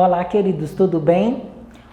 Olá, queridos, tudo bem?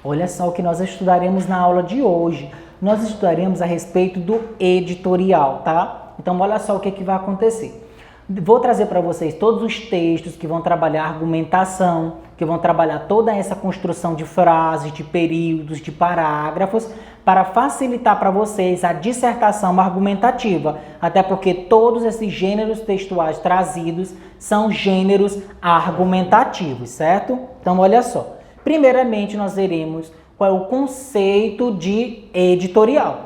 Olha só o que nós estudaremos na aula de hoje. Nós estudaremos a respeito do editorial, tá? Então, olha só o que vai acontecer. Vou trazer para vocês todos os textos que vão trabalhar argumentação, que vão trabalhar toda essa construção de frases, de períodos, de parágrafos, para facilitar para vocês a dissertação argumentativa, até porque todos esses gêneros textuais trazidos são gêneros argumentativos, certo? Então, olha só. Primeiramente, nós veremos qual é o conceito de editorial.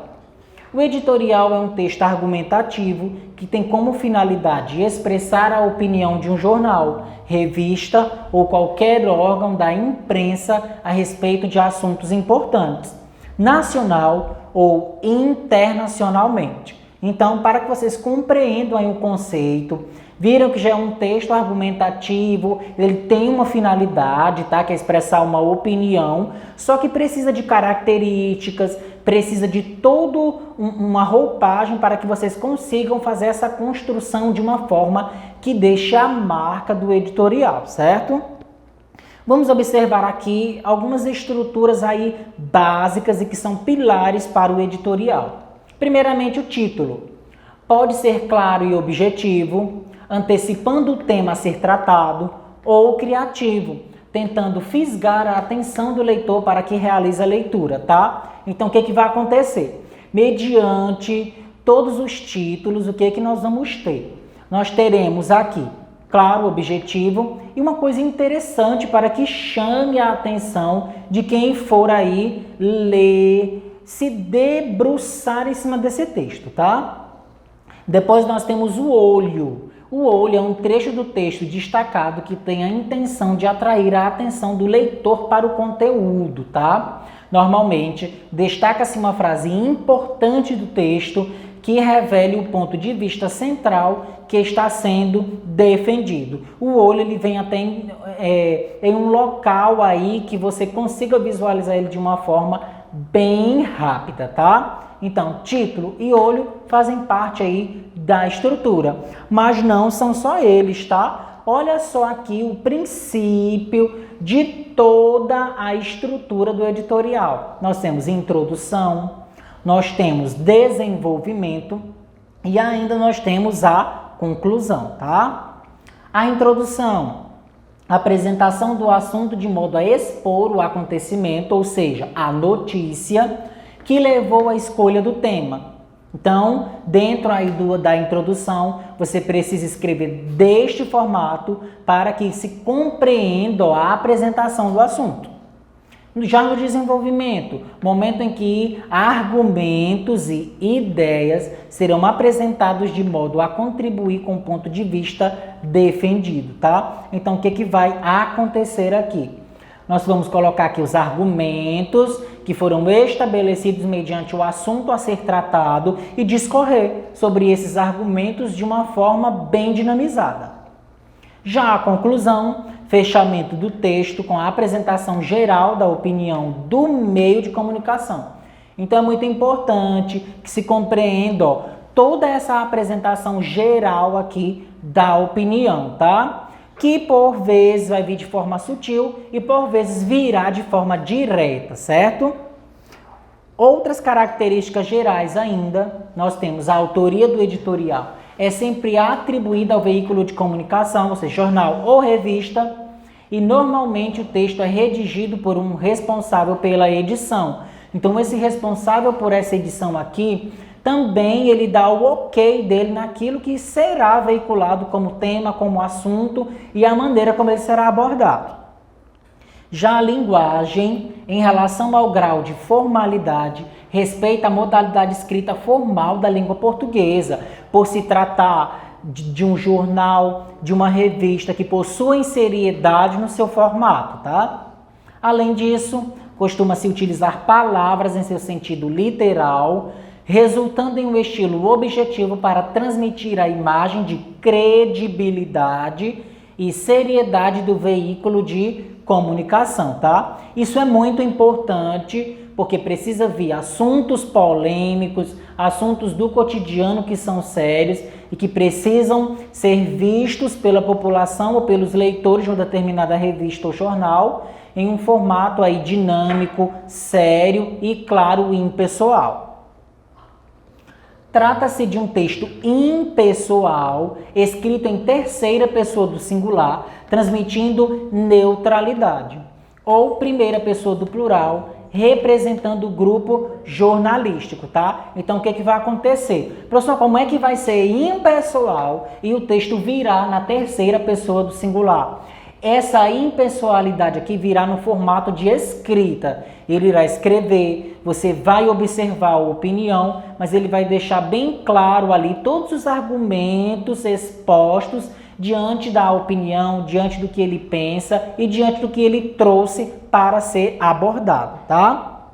O editorial é um texto argumentativo que tem como finalidade expressar a opinião de um jornal, revista ou qualquer órgão da imprensa a respeito de assuntos importantes, nacional ou internacionalmente. Então, para que vocês compreendam aí o conceito, viram que já é um texto argumentativo, ele tem uma finalidade, tá? Que é expressar uma opinião, só que precisa de características, precisa de toda uma roupagem para que vocês consigam fazer essa construção de uma forma que deixe a marca do editorial, certo? Vamos observar aqui algumas estruturas aí básicas e que são pilares para o editorial. Primeiramente, o título. Pode ser claro e objetivo, antecipando o tema a ser tratado, ou criativo, tentando fisgar a atenção do leitor para que realize a leitura, tá? Então, o que vai acontecer? Mediante todos os títulos, o que nós vamos ter? Nós teremos aqui, claro, objetivo, e uma coisa interessante para que chame a atenção de quem for aí ler, se debruçar em cima desse texto, tá? Depois nós temos o olho. O olho é um trecho do texto destacado que tem a intenção de atrair a atenção do leitor para o conteúdo, tá? Normalmente, destaca-se uma frase importante do texto que revele o ponto de vista central que está sendo defendido. O olho ele vem até em um local aí que você consiga visualizar ele de uma forma bem rápida, tá? Então, título e olho fazem parte aí da estrutura, mas não são só eles, tá? Olha só aqui o princípio de toda a estrutura do editorial. Nós temos introdução, nós temos desenvolvimento e ainda nós temos a conclusão, tá? A introdução, apresentação do assunto de modo a expor o acontecimento, ou seja, a notícia que levou à escolha do tema. Então, dentro aí da introdução, você precisa escrever deste formato para que se compreenda a apresentação do assunto. Já no desenvolvimento, momento em que argumentos e ideias serão apresentados de modo a contribuir com o ponto de vista defendido, tá? Então, o que vai acontecer aqui? Nós vamos colocar aqui os argumentos que foram estabelecidos mediante o assunto a ser tratado e discorrer sobre esses argumentos de uma forma bem dinamizada. Já a conclusão, fechamento do texto com a apresentação geral da opinião do meio de comunicação. Então é muito importante que se compreenda toda essa apresentação geral aqui da opinião, tá? Que por vezes vai vir de forma sutil e por vezes virá de forma direta, certo? Outras características gerais ainda, nós temos a autoria do editorial. É sempre atribuída ao veículo de comunicação, ou seja, jornal ou revista, e normalmente o texto é redigido por um responsável pela edição. Então esse responsável por essa edição aqui, também ele dá o ok dele naquilo que será veiculado como tema, como assunto e a maneira como ele será abordado. Já a linguagem, em relação ao grau de formalidade, respeita a modalidade escrita formal da língua portuguesa, por se tratar de um jornal, de uma revista que possuem seriedade no seu formato, tá? Além disso, costuma-se utilizar palavras em seu sentido literal, resultando em um estilo objetivo para transmitir a imagem de credibilidade e seriedade do veículo de comunicação, tá? Isso é muito importante porque precisa vir assuntos polêmicos, assuntos do cotidiano que são sérios e que precisam ser vistos pela população ou pelos leitores de uma determinada revista ou jornal em um formato aí dinâmico, sério e, claro, impessoal. Trata-se de um texto impessoal, escrito em terceira pessoa do singular, transmitindo neutralidade, ou primeira pessoa do plural, representando o grupo jornalístico, tá? Então, o que vai acontecer? Professor, como é que vai ser impessoal e o texto virá na terceira pessoa do singular? Essa impessoalidade aqui virá no formato de escrita. Ele irá escrever, você vai observar a opinião, mas ele vai deixar bem claro ali todos os argumentos expostos diante da opinião, diante do que ele pensa e diante do que ele trouxe para ser abordado, tá?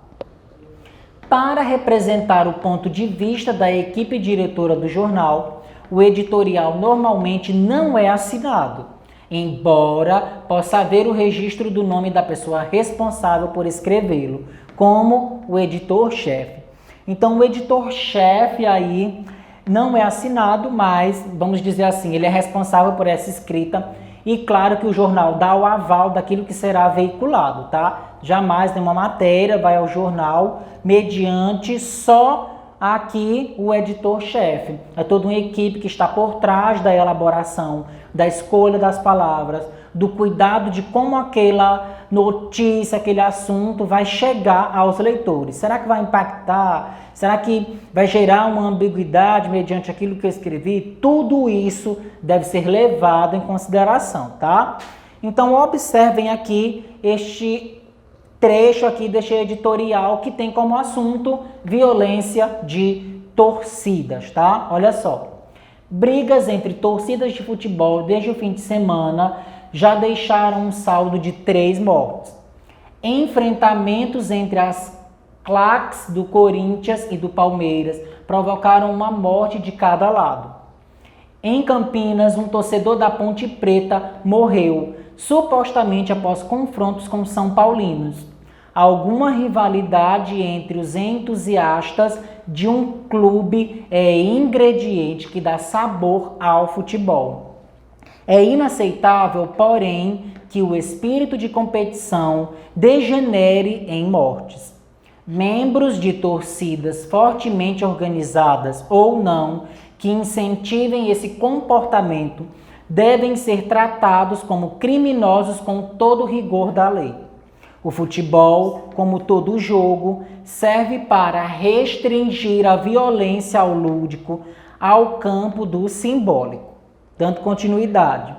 Para representar o ponto de vista da equipe diretora do jornal, o editorial normalmente não é assinado, embora possa haver o registro do nome da pessoa responsável por escrevê-lo, como o editor-chefe. Então, o editor-chefe aí não é assinado, mas, vamos dizer assim, ele é responsável por essa escrita e, claro, que o jornal dá o aval daquilo que será veiculado, tá? Jamais nenhuma matéria vai ao jornal mediante só aqui o editor-chefe. É toda uma equipe que está por trás da elaboração, da escolha das palavras, do cuidado de como aquela notícia, aquele assunto vai chegar aos leitores. Será que vai impactar? Será que vai gerar uma ambiguidade mediante aquilo que eu escrevi? Tudo isso deve ser levado em consideração, tá? Então, observem aqui este trecho aqui deste editorial que tem como assunto violência de torcidas, tá? Olha só. Brigas entre torcidas de futebol desde o fim de semana já deixaram um saldo de 3 mortes. Enfrentamentos entre as claques do Corinthians e do Palmeiras provocaram uma morte de cada lado. Em Campinas, um torcedor da Ponte Preta morreu, supostamente após confrontos com São Paulinos. Alguma rivalidade entre os entusiastas de um clube é ingrediente que dá sabor ao futebol. É inaceitável, porém, que o espírito de competição degenere em mortes. Membros de torcidas fortemente organizadas ou não, que incentivem esse comportamento, devem ser tratados como criminosos com todo o rigor da lei. O futebol, como todo jogo, serve para restringir a violência ao lúdico ao campo do simbólico. Dando continuidade.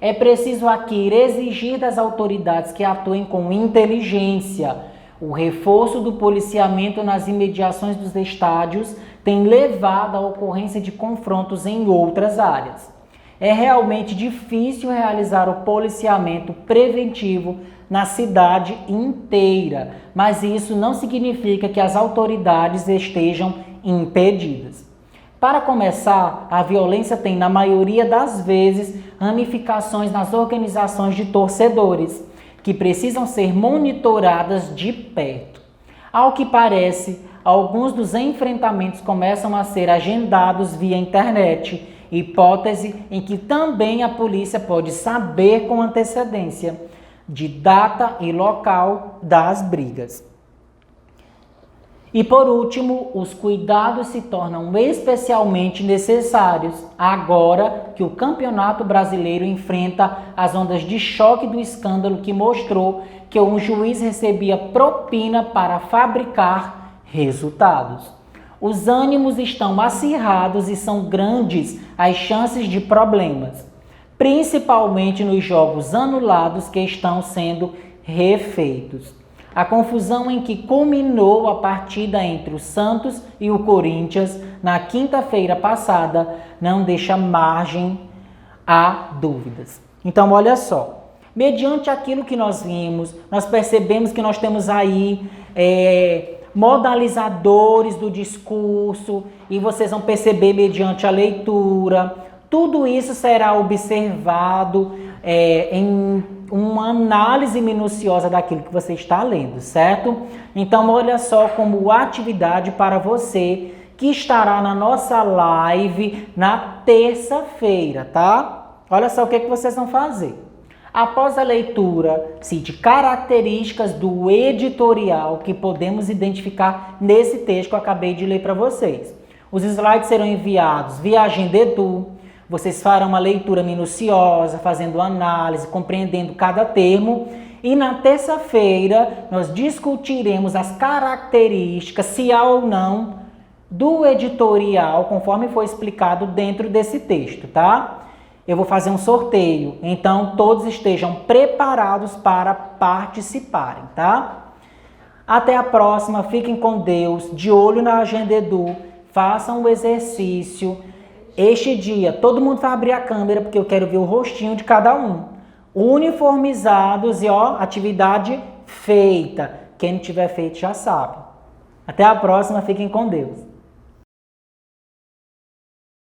É preciso aqui exigir das autoridades que atuem com inteligência. O reforço do policiamento nas imediações dos estádios tem levado à ocorrência de confrontos em outras áreas. É realmente difícil realizar o policiamento preventivo na cidade inteira, mas isso não significa que as autoridades estejam impedidas. Para começar, a violência tem, na maioria das vezes, ramificações nas organizações de torcedores, que precisam ser monitoradas de perto. Ao que parece, alguns dos enfrentamentos começam a ser agendados via internet, hipótese em que também a polícia pode saber com antecedência de data e local das brigas. E por último, os cuidados se tornam especialmente necessários agora que o Campeonato Brasileiro enfrenta as ondas de choque do escândalo que mostrou que um juiz recebia propina para fabricar resultados. Os ânimos estão acirrados e são grandes as chances de problemas, principalmente nos jogos anulados que estão sendo refeitos. A confusão em que culminou a partida entre o Santos e o Corinthians na quinta-feira passada não deixa margem a dúvidas. Então, olha só, mediante aquilo que nós vimos, nós percebemos que nós temos aí modalizadores do discurso e vocês vão perceber mediante a leitura. Tudo isso será observado em uma análise minuciosa daquilo que você está lendo, certo? Então, olha só como atividade para você que estará na nossa live na terça-feira, tá? Olha só o que vocês vão fazer. Após a leitura, cite características do editorial que podemos identificar nesse texto que eu acabei de ler para vocês. Os slides serão enviados via Agenda Edu. Vocês farão uma leitura minuciosa, fazendo análise, compreendendo cada termo. E na terça-feira, nós discutiremos as características, se há ou não, do editorial, conforme foi explicado dentro desse texto, tá? Eu vou fazer um sorteio, então todos estejam preparados para participarem, tá? Até a próxima, fiquem com Deus, de olho na Agenda Edu, façam o exercício. Este dia, todo mundo vai abrir a câmera, porque eu quero ver o rostinho de cada um. Uniformizados e, ó, atividade feita. Quem não tiver feito já sabe. Até a próxima, fiquem com Deus.